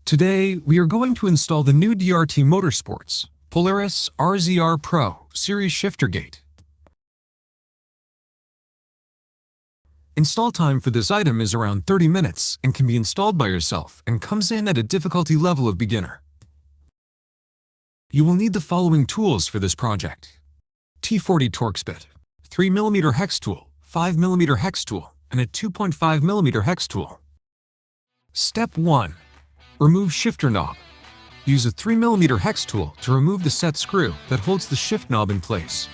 Today, we are going to install the new DRT Motorsports Polaris Pro series shifter gate. Install time for this item is around 30 minutes and can be installed by yourself and comes in at a difficulty level of beginner. You will need the following tools for this project: T40 Torx bit, 3mm hex tool, 5mm hex tool, and a 2.5mm hex tool. Step 1. Remove shifter knob. Use a 3mm hex tool to remove the set screw that holds the shift knob in place.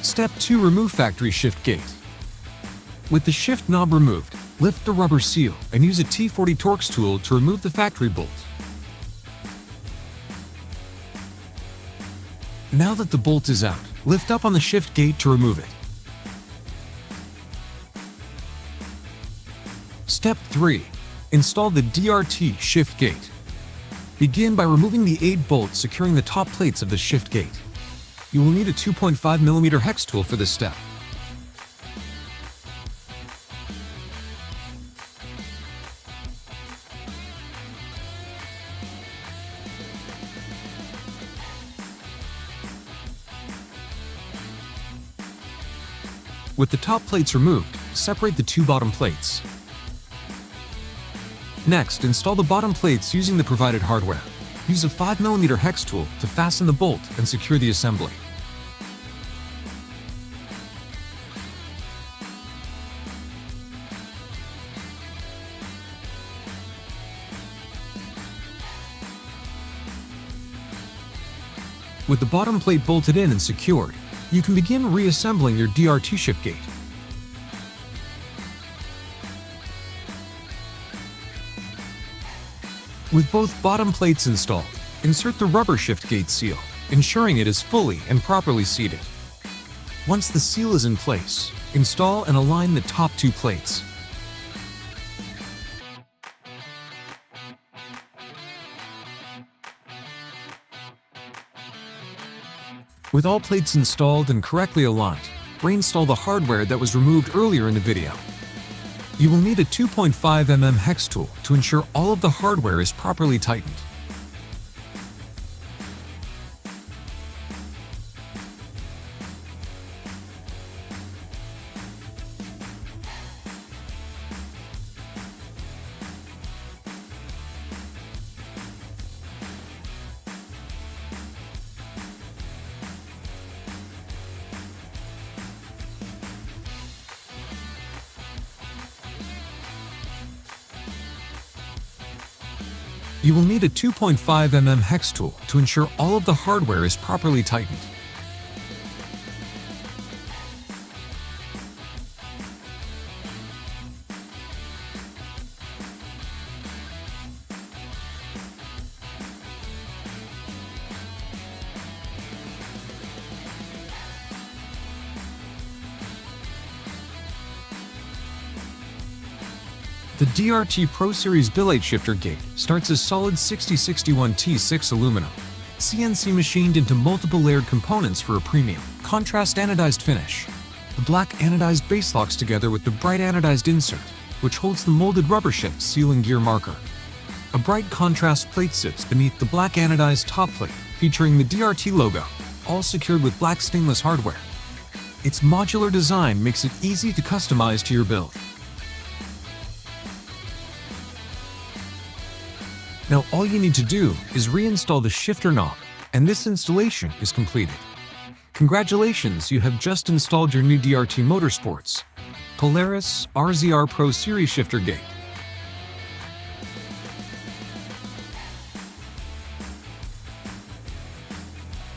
Step 2. Remove factory shift gate. With the shift knob removed, lift the rubber seal and use a T40 Torx tool to remove the factory bolt. Now that the bolt is out, lift up on the shift gate to remove it. Step 3. Install the DRT shift gate. Begin by removing the 8 bolts securing the top plates of the shift gate. You will need a 2.5mm hex tool for this step. With the top plates removed, separate the 2 bottom plates. Next, install the bottom plates using the provided hardware. Use a 5mm hex tool to fasten the bolt and secure the assembly. With the bottom plate bolted in and secured, you can begin reassembling your DRT shift gate. With both bottom plates installed, insert the rubber shift gate seal, ensuring it is fully and properly seated. Once the seal is in place, install and align the top 2 plates. With all plates installed and correctly aligned, reinstall the hardware that was removed earlier in the video. You will need a 2.5mm hex tool to ensure all of the hardware is properly tightened. You will need a 2.5mm hex tool to ensure all of the hardware is properly tightened. The DRT Pro Series Billet shifter gate starts as solid 6061 T6 aluminum, CNC machined into multiple layered components for a premium, contrast anodized finish. The black anodized base locks together with the bright anodized insert, which holds the molded rubber shift seal and gear marker. A bright contrast plate sits beneath the black anodized top plate, featuring the DRT logo, all secured with black stainless hardware. Its modular design makes it easy to customize to your build. Now all you need to do is reinstall the shifter knob, and this installation is completed. Congratulations, you have just installed your new DRT Motorsports Polaris Pro series shifter gate.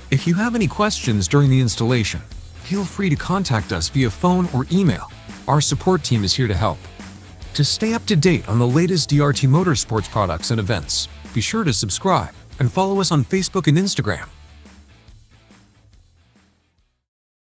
If you have any questions during the installation, feel free to contact us via phone or email. Our support team is here to help. To stay up to date on the latest DRT Motorsports products and events, be sure to subscribe and follow us on Facebook and Instagram.